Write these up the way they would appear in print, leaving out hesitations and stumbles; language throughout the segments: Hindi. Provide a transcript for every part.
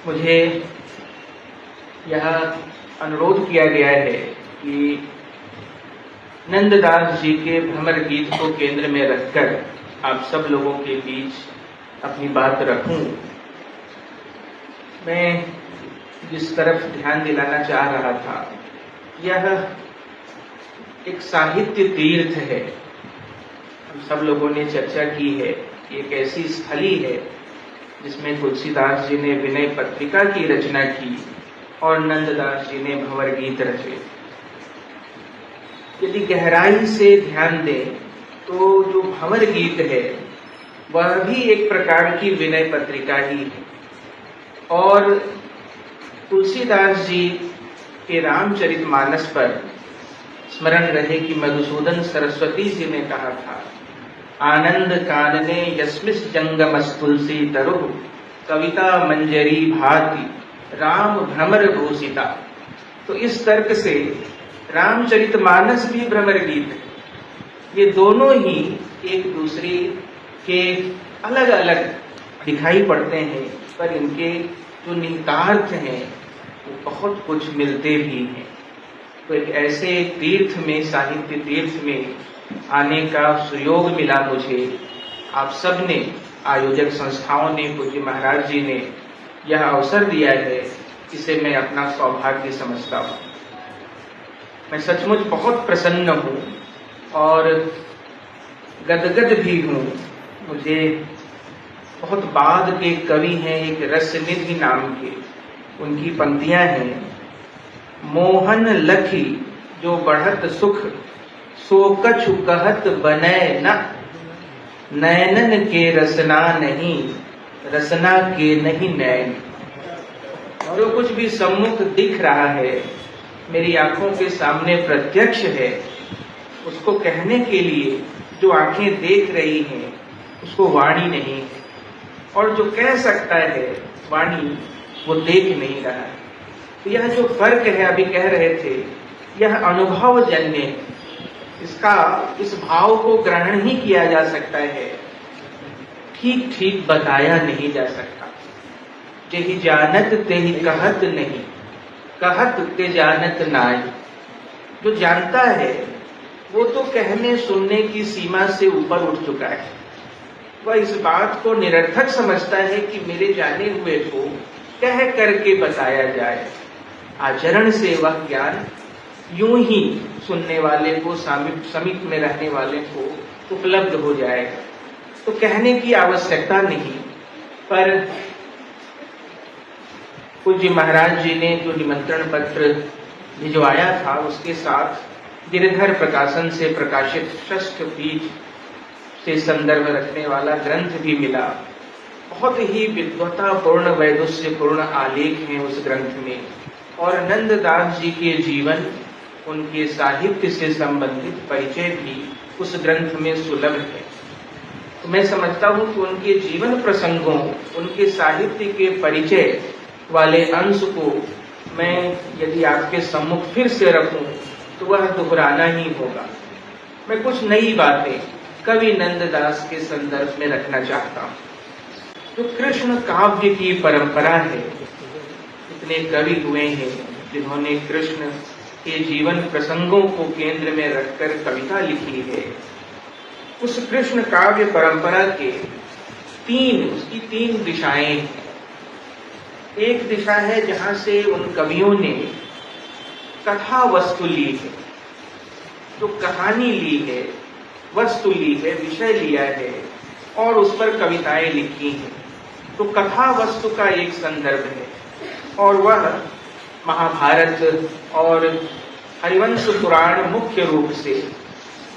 मुझे यह अनुरोध किया गया है कि नंददास जी के भ्रमर गीत को केंद्र में रखकर आप सब लोगों के बीच अपनी बात रखूं। मैं जिस तरफ ध्यान दिलाना चाह रहा था, यह एक साहित्य तीर्थ है। हम सब लोगों ने चर्चा की है, एक ऐसी स्थली है जिसमें तुलसीदास जी ने विनय पत्रिका की रचना की और नंददास जी ने भंवर गीत रचे। यदि गहराई से ध्यान दें तो जो भंवर गीत है वह भी एक प्रकार की विनय पत्रिका ही है। और तुलसीदास जी के रामचरितमानस पर स्मरण रहे कि मधुसूदन सरस्वती जी ने कहा था, आनंद कानने यस्मिस जंगमस तुलसी तरु कविता मंजरी भाति राम भ्रमर भूषिता। तो इस तर्क से रामचरितमानस भी भ्रमर गीत है। ये दोनों ही एक दूसरे के अलग अलग दिखाई पड़ते हैं, पर इनके जो निहितार्थ हैं वो बहुत कुछ मिलते भी हैं। तो एक ऐसे तीर्थ में, साहित्य तीर्थ में आने का सुयोग मिला मुझे। आप सब ने, आयोजक संस्थाओं ने, पूज्य महाराज जी ने यह अवसर दिया है, इसे मैं अपना सौभाग्य समझता हूँ। मैं सचमुच बहुत प्रसन्न हूँ और गदगद भी हूँ। मुझे बहुत बाद के कवि हैं, एक रसनिधि नाम के, उनकी पंक्तियां हैं, मोहन लखी जो बढ़त सुख सो कछु कहत बनय न, नयनन के रसना नहीं रसना के नहीं नयन। और जो कुछ भी सम्मुख दिख रहा है, मेरी आंखों के सामने प्रत्यक्ष है, उसको कहने के लिए जो आंखें देख रही हैं उसको वाणी नहीं है, और जो कह सकता है वाणी वो देख नहीं रहा है। तो यह जो फर्क है, अभी कह रहे थे, यह अनुभव जन्य है। इसका, इस भाव को ग्रहण ही किया जा सकता है, ठीक ठीक बताया नहीं जा सकता। जेहि जानत तेहि कहत नहीं, कहत ते जानत नाई। जो जानता है वो तो कहने सुनने की सीमा से ऊपर उठ चुका है। वह इस बात को निरर्थक समझता है कि मेरे जाने हुए को कह करके बताया जाए। आचरण से वह ज्ञान यूं ही सुनने वाले को, समीप में रहने वाले को उपलब्ध हो जाएगा। तो कहने की आवश्यकता नहीं। पर पूज्य महाराज जी ने जो निमंत्रण पत्र भिजवाया था, उसके साथ गिरधर प्रकाशन से प्रकाशित षष्ठ पीठ से संदर्भ रखने वाला ग्रंथ भी मिला। बहुत ही विद्वतापूर्ण, वैदुष्यपूर्ण आलेख हैं उस ग्रंथ में, और नंददास जी के जीवन, उनके साहित्य से संबंधित परिचय भी उस ग्रंथ में सुलभ है। तो मैं समझता हूँ कि उनके जीवन प्रसंगों, उनके साहित्य के परिचय वाले अंश को मैं यदि आपके सम्मुख फिर से रखूं तो वह दोहराना ही होगा। मैं कुछ नई बातें कवि नंददास के संदर्भ में रखना चाहता हूँ। जो कृष्ण काव्य की परंपरा है, इतने कवि हुए हैं जिन्होंने कृष्ण के जीवन प्रसंगों को केंद्र में रखकर कविता लिखी है। उस कृष्ण काव्य परंपरा के उसकी तीन दिशाएं हैं। एक दिशा है जहां से उन कवियों ने कथा वस्तु ली है, जो कहानी ली है, वस्तु ली है, विषय लिया है और उस पर कविताएं लिखी हैं। तो कथा वस्तु का एक संदर्भ है, और वह महाभारत और हरिवंश पुराण मुख्य रूप से,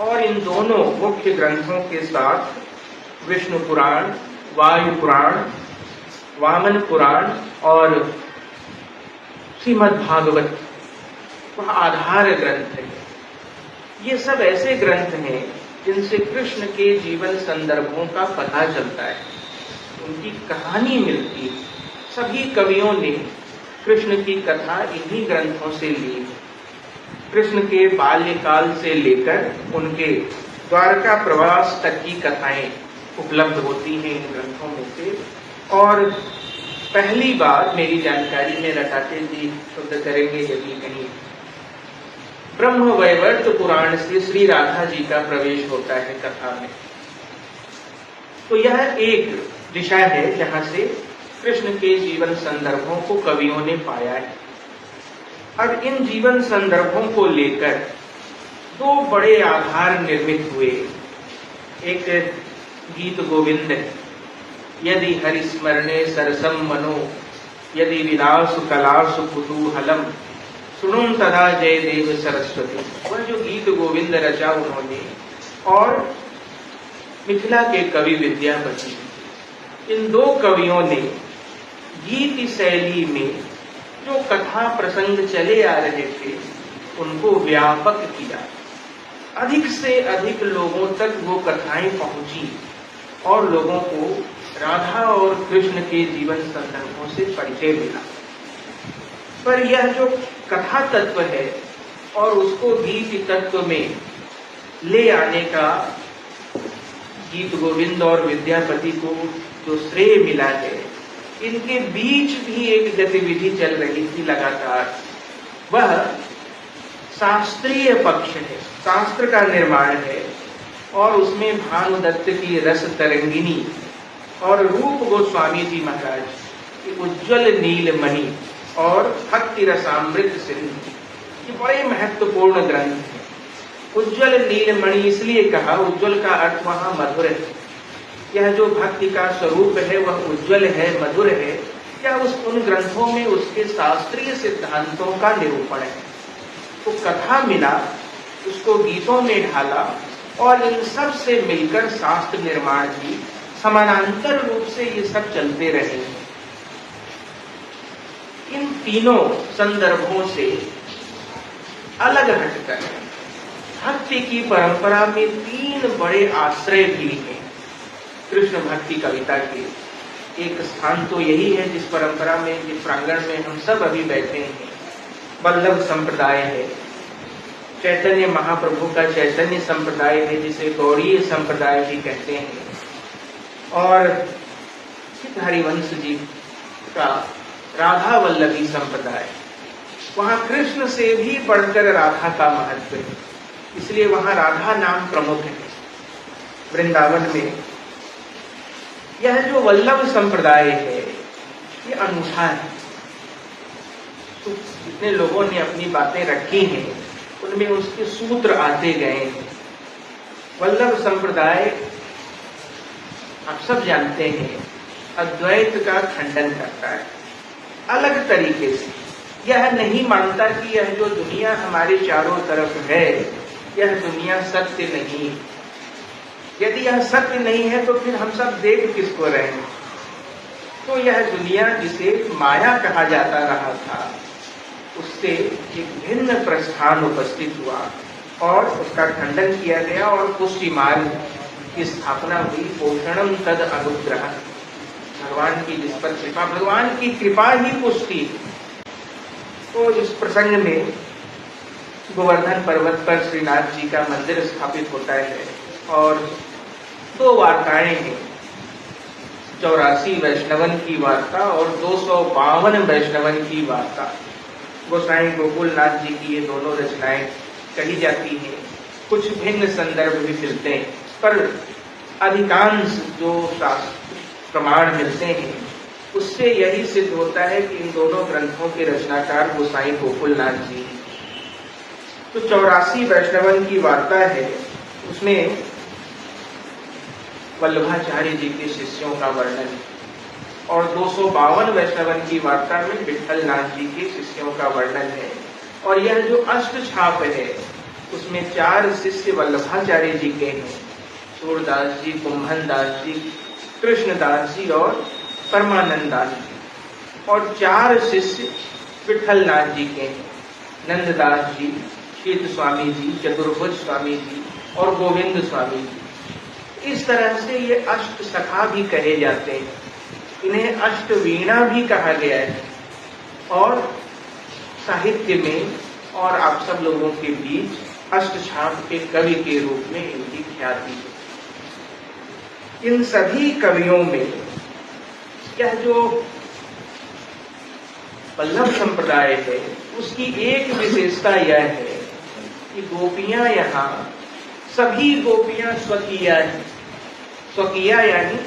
और इन दोनों मुख्य ग्रंथों के साथ विष्णु पुराण, वायु पुराण, वामन पुराण और श्रीमद् भागवत वह आधार ग्रंथ है। ये सब ऐसे ग्रंथ हैं जिनसे कृष्ण के जीवन संदर्भों का पता चलता है, उनकी कहानी मिलती है। सभी कवियों ने कृष्ण की कथा इन्हीं ग्रंथों से ली है। कृष्ण के बाल्यकाल से लेकर उनके द्वारका प्रवास तक की कथाएं उपलब्ध होती हैं इन ग्रंथों में से। और पहली बार मेरी जानकारी में रटाते जी शुद्ध करेंगे यदि कहीं, ब्रह्म वैवर्त पुराण से श्री राधा जी का प्रवेश होता है कथा में। तो यह एक दिशा है जहां से कृष्ण के जीवन संदर्भों को कवियों ने पाया है। अब इन जीवन संदर्भों को लेकर दो बड़े आधार निर्मित हुए। एक गीत गोविंद, यदि हरिस्मरणे सरसम मनो, यदि विलासु कलासु कुतूहलम, सुनुन तदा जय देव सरस्वती। वह जो गीत गोविंद रचा उन्होंने, और मिथिला के कवि विद्यापति, इन दो कवियों ने गीत शैली में जो कथा प्रसंग चले आ रहे थे उनको व्यापक किया। अधिक से अधिक लोगों तक वो कथाएं पहुंची और लोगों को राधा और कृष्ण के जीवन संदर्भों से परिचय मिला। पर यह जो कथा तत्व है और उसको गीत तत्व में ले आने का गीत गोविंद और विद्यापति को जो श्रेय मिला है, इनके बीच भी एक गतिविधि चल रही थी लगातार। वह शास्त्रीय पक्ष है, शास्त्र का निर्माण है, और उसमें भानुदत्त की रस तरंगिनी और रूप गोस्वामी जी महाराज की उज्ज्वल नीलमणि और भक्ति रसामृत सिंधु, ये बड़े महत्वपूर्ण ग्रंथ हैं। उज्ज्वल नीलमणि इसलिए कहा, उज्ज्वल का अर्थ वहां मधुर है। यह जो भक्ति का स्वरूप है वह उज्ज्वल है, मधुर है। यह उन ग्रंथों में उसके शास्त्रीय सिद्धांतों का निरूपण है। तो कथा मिला, उसको गीतों में ढाला, और इन सब से मिलकर शास्त्र निर्माण भी समानांतर रूप से ये सब चलते रहे। इन तीनों संदर्भों से अलग हटकर भक्ति की परंपरा में तीन बड़े आश्रय भी हैं कृष्ण भक्ति कविता के। एक स्थान तो यही है जिस परंपरा में, जिस प्रांगण में हम सब अभी बैठे हैं, वल्लभ संप्रदाय है। चैतन्य महाप्रभु का चैतन्य संप्रदाय है, जिसे गौड़ीय संप्रदाय भी कहते हैं। और सिद्ध हरिवंश जी का राधा वल्लभी संप्रदाय, वहां कृष्ण से भी बढ़कर राधा का महत्व है, इसलिए वहां राधा नाम प्रमुख है। वृंदावन में यह जो वल्लभ संप्रदाय है ये अनूठा है। तो जितने लोगों ने अपनी बातें रखी हैं उनमें उसके सूत्र आते गए हैं। वल्लभ संप्रदाय आप सब जानते हैं अद्वैत का खंडन करता है अलग तरीके से। यह नहीं मानता कि यह जो दुनिया हमारे चारों तरफ है यह दुनिया सत्य नहीं है। यदि यह सत्य नहीं है तो फिर हम सब देख किसको रहे हैं। तो यह दुनिया जिसे माया कहा जाता रहा था उससे एक भिन्न प्रस्थान उपस्थित हुआ और उसका खंडन किया गया और पुष्टि मार्ग की स्थापना हुई। पोषणम तद अनुग्रह, भगवान की जिस पर कृपा, भगवान की कृपा ही पुष्टि। तो इस प्रसंग में गोवर्धन पर्वत पर श्रीनाथ जी का मंदिर स्थापित होता है और दो वार्ताएं हैं, 84 वैष्णवन की वार्ता और 252 वैष्णवन की वार्ता। गोसाई गोकुलनाथ जी की ये दोनों रचनाएं कही जाती हैं। कुछ भिन्न संदर्भ भी मिलते हैं, पर अधिकांश जो प्रमाण मिलते हैं उससे यही सिद्ध होता है कि इन दोनों ग्रंथों के रचनाकार गोसाई गोकुलनाथ जी। तो 84 वैष्णवन की वार्ता है, उसमें वल्लभाचार्य जी के शिष्यों का वर्णन है और 252 वैष्णवन की वार्ता में विठल नाथ जी के शिष्यों का वर्णन है। और यह जो अष्ट छाप है उसमें 4 शिष्य वल्लभाचार्य जी के हैं, सूरदास जी, कुंभन दास जी, कृष्णदास जी और परमानंदास जी, और 4 शिष्य विठल नाथ जी के हैं, नंददास जी, शीत स्वामी जी, चतुर्भुज स्वामी जी और गोविंद स्वामी जी। इस तरह से ये अष्ट सखा भी कहे जाते हैं। इन्हें अष्ट वीणा भी कहा गया है और साहित्य में और आप सब लोगों के बीच अष्ट छाप के कवि के रूप में इनकी ख्याति है। इन सभी कवियों में यह जो वल्लभ संप्रदाय है उसकी एक विशेषता यह है कि गोपियां यहाँ सभी गोपियां स्वकीया हैं। स्वकीया यानी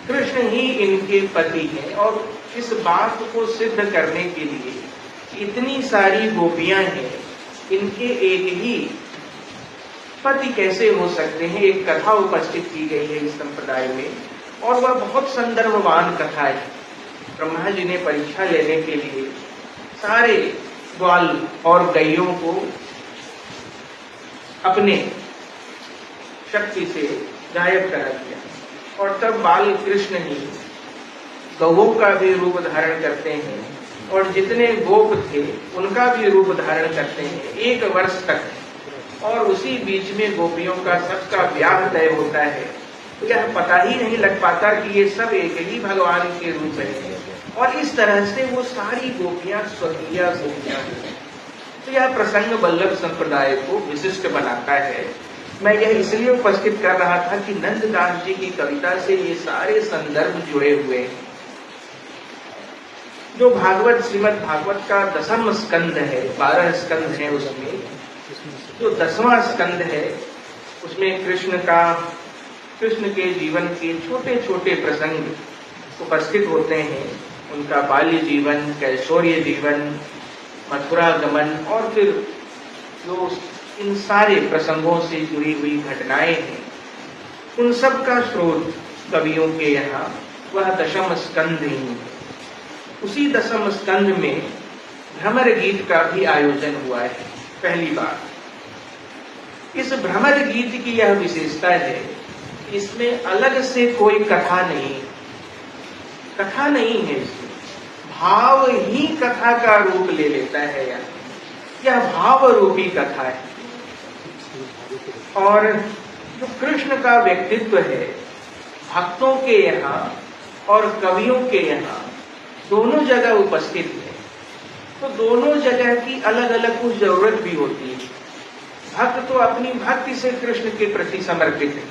कृष्ण ही इनके पति हैं, और इस बात को सिद्ध करने के लिए इतनी सारी गोपियां हैं, इनके एक ही पति कैसे हो सकते हैं, एक कथा उपस्थित की गई है इस संप्रदाय में, और वह बहुत संदर्भवान कथा है। ब्रह्मा जी ने परीक्षा लेने के लिए सारे ग्वाल और गैयों को अपने शक्ति से गायब करा दिया, और तब बाल कृष्ण ही गौओं का भी रूप धारण करते हैं, और जितने गोप थे उनका भी रूप धारण करते हैं 1 वर्ष तक, और उसी बीच में गोपियों का सबका ब्याह तय होता है। तो यह पता ही नहीं लग पाता कि ये सब एक ही भगवान के रूप है, और इस तरह से वो सारी गोपियां स्वकीय गोपियां हैं। तो यह प्रसंग वल्लभ संप्रदाय को विशिष्ट बनाता है। मैं यह इसलिए उपस्थित कर रहा था कि नंददास जी की कविता से ये सारे संदर्भ जुड़े हुए हैं। जो भागवत श्रीमद् भागवत का 10वां स्कंद है, 12 स्कंद है, उसमें जो 10वां स्कंद है उसमें कृष्ण के जीवन के छोटे छोटे प्रसंग उपस्थित होते हैं। उनका बाल्य जीवन, कैशोर्य जीवन, मथुरा गमन, और फिर जो इन सारे प्रसंगों से जुड़ी हुई घटनाएं हैं, उन सब का स्रोत कवियों के यहाँ वह 10वां स्कंद ही है। उसी 10वां स्कंद में भ्रमर गीत का भी आयोजन हुआ है पहली बार। इस भ्रमर गीत की यह विशेषता है, इसमें अलग से कोई कथा नहीं है, इसमें भाव ही कथा का रूप ले लेता है। यह भाव रूपी कथा है, और जो कृष्ण का व्यक्तित्व है भक्तों के यहाँ और कवियों के यहाँ दोनों जगह उपस्थित है। तो दोनों जगह की अलग अलग कुछ जरूरत भी होती है। भक्त तो अपनी भक्ति से कृष्ण के प्रति समर्पित है,